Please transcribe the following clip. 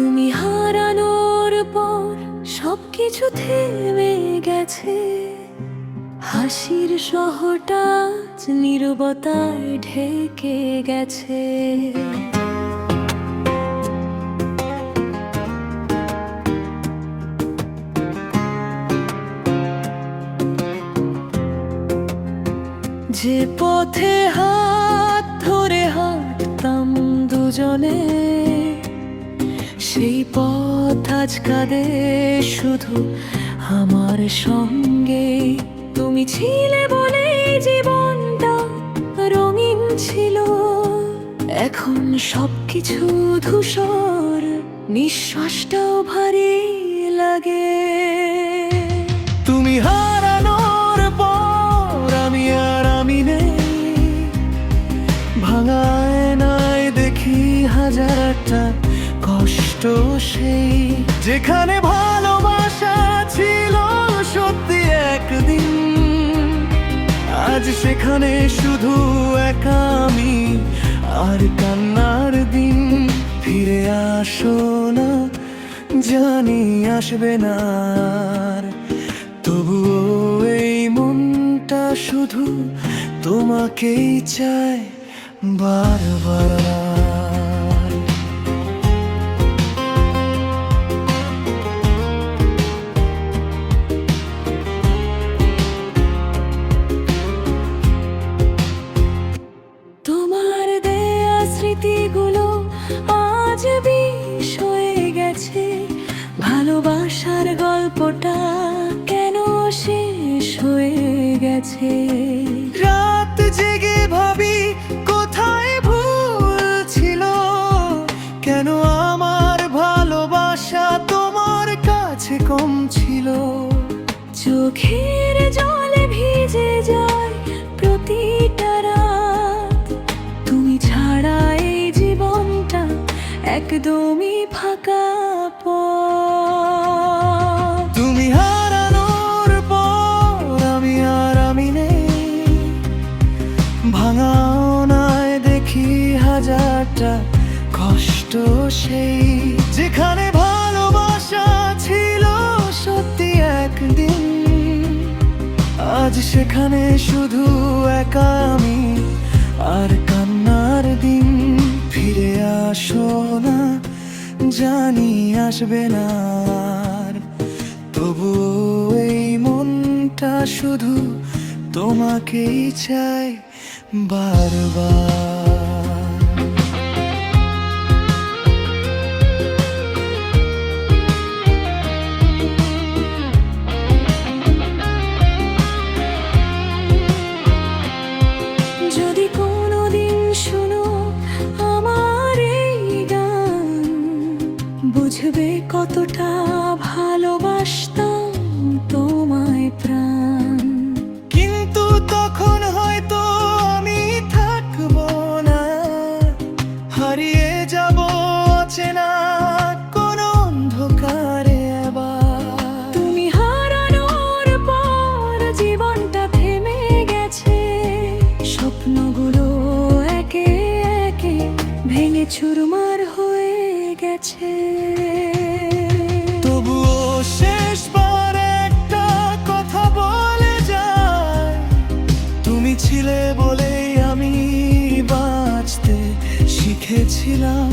তুমি হারানোর পর সবকিছু থেমে গেছে, হাসির শহরটা আজ নীরবতায় ঢেকে গেছে। যে পথে হাত ধরে হাঁটতাম দুজনে, সেই পথ আজ কাঁদে শুধু আমার সঙ্গে। তুমি ছিলে বলে জীবনটা রঙিন ছিল, এখন সবকিছু ধূসর, নিঃশ্বাসটাও ভারী লাগে। তুমি হারানোর পর আমি আর আমি নেই, ভাঙা আয়নায় দেখি হাজারটা কষ্ট, সেই যেখানে ভালোবাসা ছিল সত্যি একদিন, আজ সেখানে শুধু একা আমি আর কান্নার দিন। ফিরে আসো না, জানি আসবে না আর, তবুও এই মনটা শুধু তোমাকেই চায় বারবার। তোমার দেয়া স্মৃতিগুলো আজ বিষ হয়ে গেছে, ভালোবাসার গল্পটা কেন শেষ হয়ে গেছে। রাত জেগে ভাবি কোথায় ভুল ছিল, কেন আমার ভালোবাসা তোমার কাছে কম ছিল। চোখের জলে ভিজে যায় প্রতিটা রাত, তুমি ছাড়া এই জীবনটা একদমই ফাঁকা পথ। তুমি হারানোর পর আমি আর আমি নেই, ভাঙা আয়নায় দেখি হাজারটা কষ্ট, সেই যেখানে ভালোবাসা ছিল সত্যি একদিন, আজ সেখানে শুধু একা আমি আর কান্নার দিন। ফিরে আসো না, জানি আসবে না আর, তবুও এই মনটা শুধু তোমাকেই চায় বারবার। যদি কোনোদিন শুনো আমার এই গান, বুঝবে কতটা ভালোবাসতাম তোমায় প্রাণ। কিন্তু তখন হয়তো আমি থাকবো না, হারিয়ে যাব অচেনা কোন অন্ধকারে আবার। তুমি হারানোর পর জীবনটা থেমে গেছে, স্বপ্নগুলো একে একে ভেঙে চুরমার হয়ে গেছে। তবুও শেষবার একটা কথা বলে যায়, তুমি ছিলে বলেই আমি বাঁচতে শিখেছিলাম।